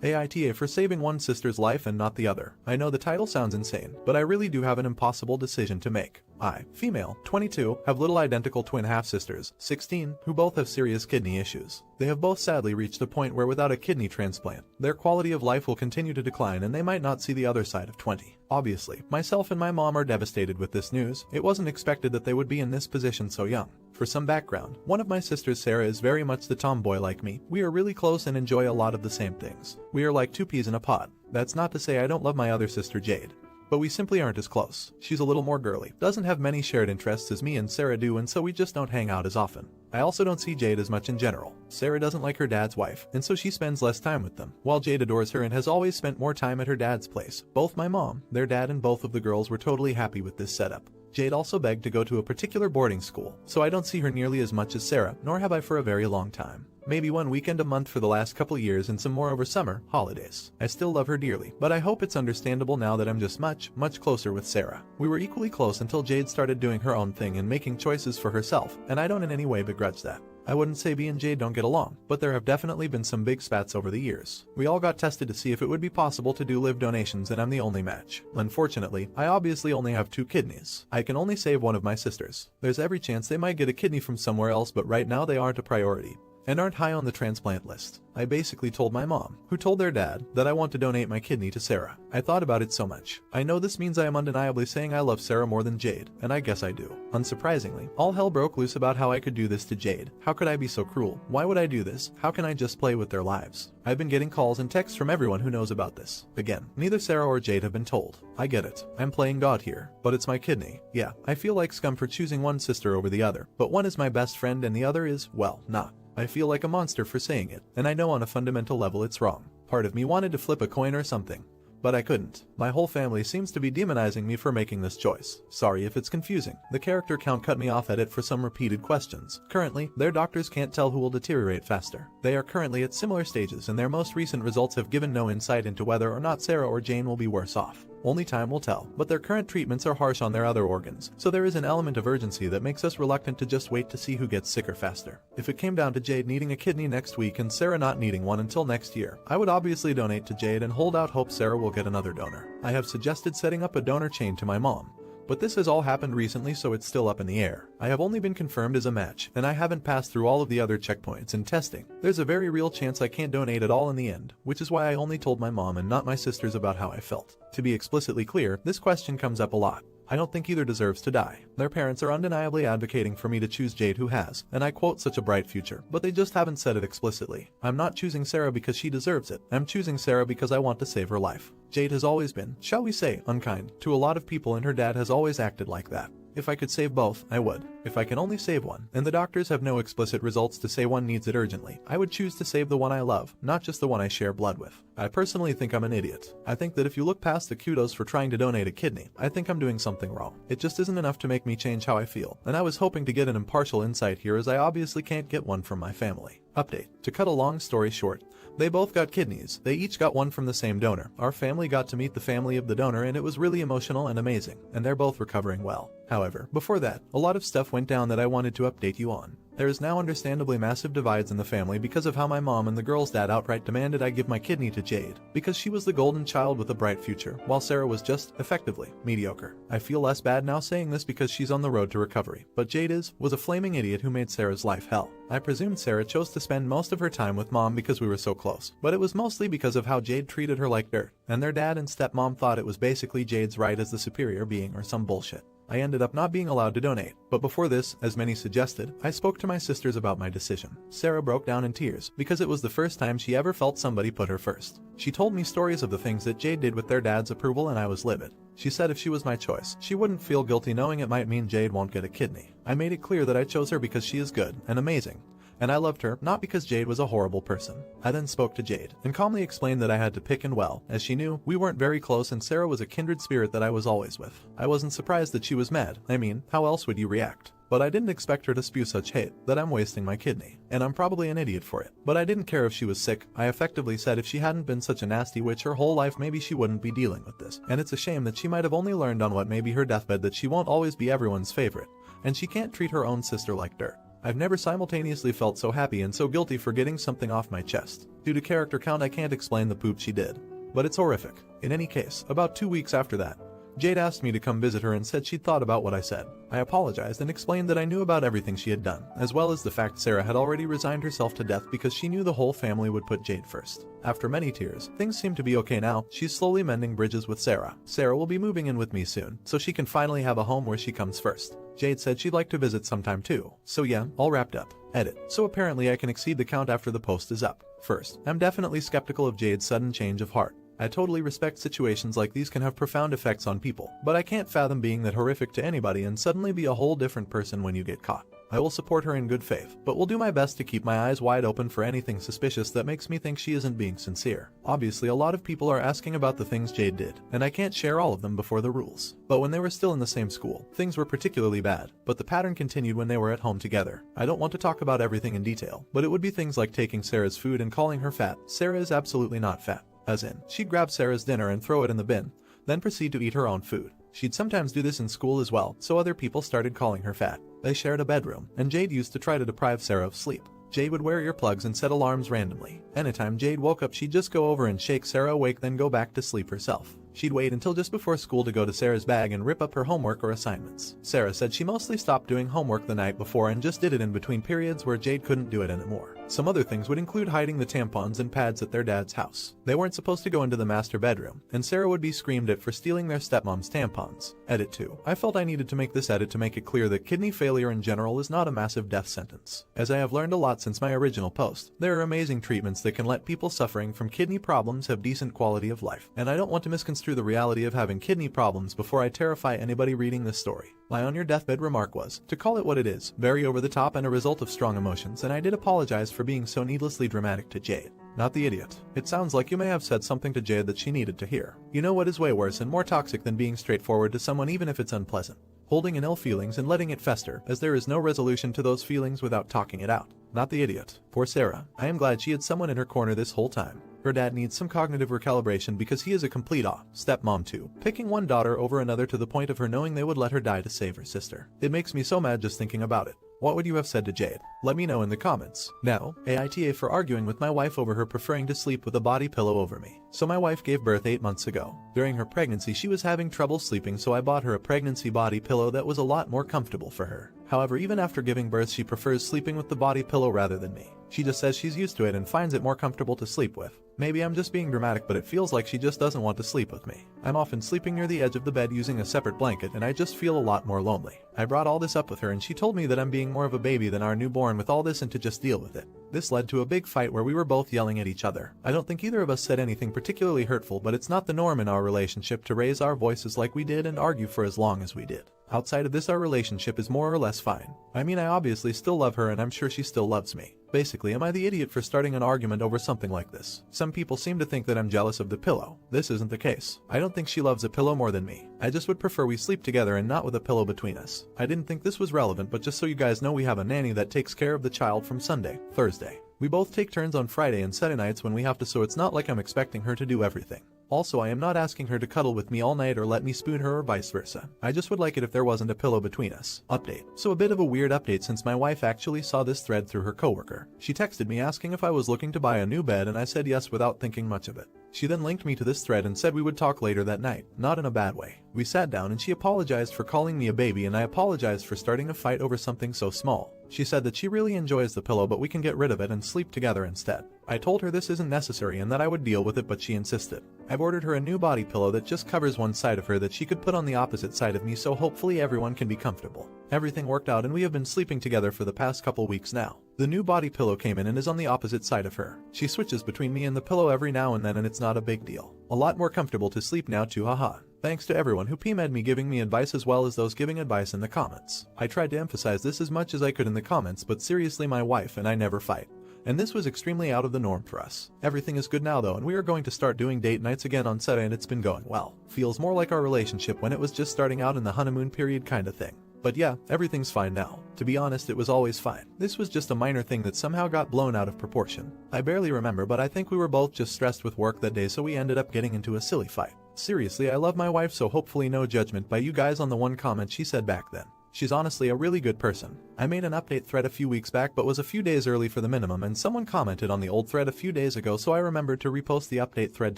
AITA for saving one sister's life and not the other. I know the title sounds insane, but I really do have an impossible decision to make. I, female, 22, have little identical twin half-sisters, 16, who both have serious kidney issues. They have both sadly reached a point where without a kidney transplant, their quality of life will continue to decline and they might not see the other side of 20. Obviously, myself and my mom are devastated with this news. It wasn't expected that they would be in this position so young. For some background, one of my sisters, Sarah, is very much the tomboy like me. We are really close and enjoy a lot of the same things. We are like two peas in a pod. That's not to say I don't love my other sister, Jade, but we simply aren't as close. She's a little more girly, doesn't have many shared interests as me and Sarah do, and so we just don't hang out as often. I also don't see Jade as much in general. Sarah doesn't like her dad's wife, and so she spends less time with them, while Jade adores her and has always spent more time at her dad's place. Both my mom, their dad, and both of the girls were totally happy with this setup. Jade also begged to go to a particular boarding school, so I don't see her nearly as much as Sarah, nor have I for a very long time. Maybe one weekend a month for the last couple years and some more over summer holidays. I still love her dearly, but I hope it's understandable now that I'm just much closer with Sarah. We were equally close until Jade started doing her own thing and making choices for herself, and I don't in any way begrudge that. I wouldn't say B and Jade don't get along, but there have definitely been some big spats over the years. We all got tested to see if it would be possible to do live donations, and I'm the only match. Unfortunately, I obviously only have 2 kidneys. I can only save one of my sisters. There's every chance they might get a kidney from somewhere else, but right now they aren't a priority and aren't high on the transplant list. I basically told my mom, who told their dad, that I want to donate my kidney to Sarah. I thought about it so much. I know this means I am undeniably saying I love Sarah more than Jade, and I guess I do. Unsurprisingly, all hell broke loose about how I could do this to Jade. How could I be so cruel? Why would I do this? How can I just play with their lives? I've been getting calls and texts from everyone who knows about this. Again, neither Sarah or Jade have been told. I get it. I'm playing God here, but it's my kidney. Yeah, I feel like scum for choosing one sister over the other, but one is my best friend and the other is, well, not. I feel like a monster for saying it, and I know on a fundamental level it's wrong. Part of me wanted to flip a coin or something, but I couldn't. My whole family seems to be demonizing me for making this choice. Sorry if it's confusing. The character count cut me off at it for some repeated questions. Currently, their doctors can't tell who will deteriorate faster. They are currently at similar stages, and their most recent results have given no insight into whether or not Sarah or Jane will be worse off. Only time will tell, but their current treatments are harsh on their other organs, so there is an element of urgency that makes us reluctant to just wait to see who gets sicker faster. If it came down to Jade needing a kidney next week and Sarah not needing one until next year, I would obviously donate to Jade and hold out hope Sarah will get another donor. I have suggested setting up a donor chain to my mom, but this has all happened recently, so it's still up in the air. I have only been confirmed as a match, and I haven't passed through all of the other checkpoints and testing. There's a very real chance I can't donate at all in the end, which is why I only told my mom and not my sisters about how I felt. To be explicitly clear, this question comes up a lot. I don't think either deserves to die. Their parents are undeniably advocating for me to choose Jade, who has, and I quote, such a bright future, but they just haven't said it explicitly. I'm not choosing Sarah because she deserves it. I'm choosing Sarah because I want to save her life. Jade has always been, shall we say, unkind to a lot of people, and her dad has always acted like that. If I could save both, I would. If I can only save one, and the doctors have no explicit results to say one needs it urgently, I would choose to save the one I love, not just the one I share blood with. I personally think I'm an idiot. I think that if you look past the kudos for trying to donate a kidney, I think I'm doing something wrong. It just isn't enough to make me change how I feel, and I was hoping to get an impartial insight here, as I obviously can't get one from my family. Update. To cut a long story short, they both got kidneys. They each got one from the same donor. Our family got to meet the family of the donor, and it was really emotional and amazing, and they're both recovering well. However, before that, a lot of stuff went down that I wanted to update you on. There is now understandably massive divides in the family because of how my mom and the girl's dad outright demanded I give my kidney to Jade, because she was the golden child with a bright future, while Sarah was just, effectively, mediocre. I feel less bad now saying this because she's on the road to recovery, but Jade was a flaming idiot who made Sarah's life hell. I presumed Sarah chose to spend most of her time with mom because we were so close, but it was mostly because of how Jade treated her like dirt, and their dad and stepmom thought it was basically Jade's right as the superior being or some bullshit. I ended up not being allowed to donate, but before this, as many suggested, I spoke to my sisters about my decision. Sarah broke down in tears, because it was the first time she ever felt somebody put her first. She told me stories of the things that Jade did with their dad's approval, and I was livid. She said if she was my choice, she wouldn't feel guilty knowing it might mean Jade won't get a kidney. I made it clear that I chose her because she is good and amazing, and I loved her, not because Jade was a horrible person. I then spoke to Jade, and calmly explained that I had to pick, and well, as she knew, we weren't very close and Sarah was a kindred spirit that I was always with. I wasn't surprised that she was mad. I mean, how else would you react? But I didn't expect her to spew such hate, that I'm wasting my kidney. And I'm probably an idiot for it. But I didn't care if she was sick. I effectively said if she hadn't been such a nasty witch her whole life, maybe she wouldn't be dealing with this. And it's a shame that she might have only learned on what may be her deathbed that she won't always be everyone's favorite, and she can't treat her own sister like dirt. I've never simultaneously felt so happy and so guilty for getting something off my chest. Due to character count, I can't explain the poop she did, but it's horrific. In any case, about 2 weeks after that, Jade asked me to come visit her and said she'd thought about what I said. I apologized and explained that I knew about everything she had done, as well as the fact Sarah had already resigned herself to death because she knew the whole family would put Jade first. After many tears, things seem to be okay now. She's slowly mending bridges with Sarah. Sarah will be moving in with me soon, so she can finally have a home where she comes first. Jade said she'd like to visit sometime too. So yeah, all wrapped up. Edit. So apparently I can exceed the count after the post is up. First, I'm definitely skeptical of Jade's sudden change of heart. I totally respect situations like these can have profound effects on people, but I can't fathom being that horrific to anybody and suddenly be a whole different person when you get caught. I will support her in good faith, but will do my best to keep my eyes wide open for anything suspicious that makes me think she isn't being sincere. Obviously, a lot of people are asking about the things Jade did, and I can't share all of them before the rules. But when they were still in the same school, things were particularly bad, but the pattern continued when they were at home together. I don't want to talk about everything in detail, but it would be things like taking Sarah's food and calling her fat. Sarah is absolutely not fat. As in, she'd grab Sarah's dinner and throw it in the bin, then proceed to eat her own food. She'd sometimes do this in school as well, so other people started calling her fat. They shared a bedroom, and Jade used to try to deprive Sarah of sleep. Jade would wear earplugs and set alarms randomly. Anytime Jade woke up, she'd just go over and shake Sarah awake, then go back to sleep herself. She'd wait until just before school to go to Sarah's bag and rip up her homework or assignments. Sarah said she mostly stopped doing homework the night before and just did it in between periods where Jade couldn't do it anymore. Some other things would include hiding the tampons and pads at their dad's house. They weren't supposed to go into the master bedroom, and Sarah would be screamed at for stealing their stepmom's tampons. Edit 2. I felt I needed to make this edit to make it clear that kidney failure in general is not a massive death sentence. As I have learned a lot since my original post, there are amazing treatments that can let people suffering from kidney problems have decent quality of life, and I don't want to misconstrue the reality of having kidney problems before I terrify anybody reading this story. My on your deathbed remark was, to call it what it is, very over the top and a result of strong emotions, and I did apologize for being so needlessly dramatic to Jade. Not the idiot. It sounds like you may have said something to Jade that she needed to hear. You know what is way worse and more toxic than being straightforward to someone even if it's unpleasant? Holding in ill feelings and letting it fester, as there is no resolution to those feelings without talking it out. Not the idiot. Poor Sarah. I am glad she had someone in her corner this whole time. Her dad needs some cognitive recalibration because he is a complete stepmom too, picking one daughter over another to the point of her knowing they would let her die to save her sister. It makes me so mad just thinking about it. What would you have said to Jade? Let me know in the comments. Now, AITA for arguing with my wife over her preferring to sleep with a body pillow over me. So my wife gave birth 8 months ago. During her pregnancy she was having trouble sleeping, so I bought her a pregnancy body pillow that was a lot more comfortable for her. However, even after giving birth she prefers sleeping with the body pillow rather than me. She just says she's used to it and finds it more comfortable to sleep with. Maybe I'm just being dramatic, but it feels like she just doesn't want to sleep with me. I'm often sleeping near the edge of the bed using a separate blanket, and I just feel a lot more lonely. I brought all this up with her and she told me that I'm being more of a baby than our newborn with all this and to just deal with it. This led to a big fight where we were both yelling at each other. I don't think either of us said anything particularly hurtful, but it's not the norm in our relationship to raise our voices like we did and argue for as long as we did. Outside of this, our relationship is more or less fine. I mean, I obviously still love her and I'm sure she still loves me. Basically, am I the idiot for starting an argument over something like this? Some people seem to think that I'm jealous of the pillow. This isn't the case. I don't think she loves a pillow more than me. I just would prefer we sleep together and not with a pillow between us. I didn't think this was relevant, but just so you guys know, we have a nanny that takes care of the child from Sunday, Thursday. We both take turns on Friday and Saturday nights when we have to, so it's not like I'm expecting her to do everything. Also, I am not asking her to cuddle with me all night or let me spoon her or vice versa. I just would like it if there wasn't a pillow between us. Update. So a bit of a weird update since my wife actually saw this thread through her coworker. She texted me asking if I was looking to buy a new bed and I said yes without thinking much of it. She then linked me to this thread and said we would talk later that night, not in a bad way. We sat down and she apologized for calling me a baby and I apologized for starting a fight over something so small. She said that she really enjoys the pillow but we can get rid of it and sleep together instead. I told her this isn't necessary and that I would deal with it, but she insisted. I've ordered her a new body pillow that just covers one side of her that she could put on the opposite side of me, so hopefully everyone can be comfortable. Everything worked out and we have been sleeping together for the past couple weeks now. The new body pillow came in and is on the opposite side of her. She switches between me and the pillow every now and then and it's not a big deal. A lot more comfortable to sleep now too, haha. Thanks to everyone who PM'd me giving me advice as well as those giving advice in the comments. I tried to emphasize this as much as I could in the comments, but seriously, my wife and I never fight. And this was extremely out of the norm for us. Everything is good now though, and we are going to start doing date nights again on Saturday and it's been going well. Feels more like our relationship when it was just starting out in the honeymoon period kind of thing. But yeah, everything's fine now. To be honest, it was always fine. This was just a minor thing that somehow got blown out of proportion. I barely remember, but I think we were both just stressed with work that day, so we ended up getting into a silly fight. Seriously, I love my wife, so hopefully no judgment by you guys on the one comment she said back then. She's honestly a really good person. I made an update thread a few weeks back but was a few days early for the minimum, and someone commented on the old thread a few days ago, so I remembered to repost the update thread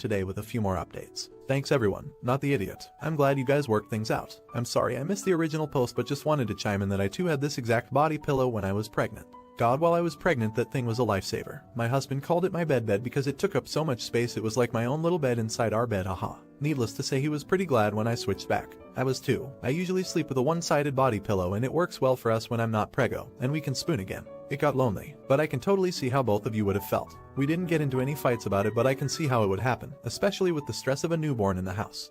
today with a few more updates. Thanks everyone, not the idiot. I'm glad you guys worked things out. I'm sorry I missed the original post, but just wanted to chime in that I too had this exact body pillow when I was pregnant. God, while I was pregnant, that thing was a lifesaver. My husband called it my bed because it took up so much space. It was like my own little bed inside our bed, haha. Needless to say, he was pretty glad when I switched back. I was too. I usually sleep with a one-sided body pillow and it works well for us when I'm not preggo, and we can spoon again. It got lonely, but I can totally see how both of you would have felt. We didn't get into any fights about it, but I can see how it would happen, especially with the stress of a newborn in the house.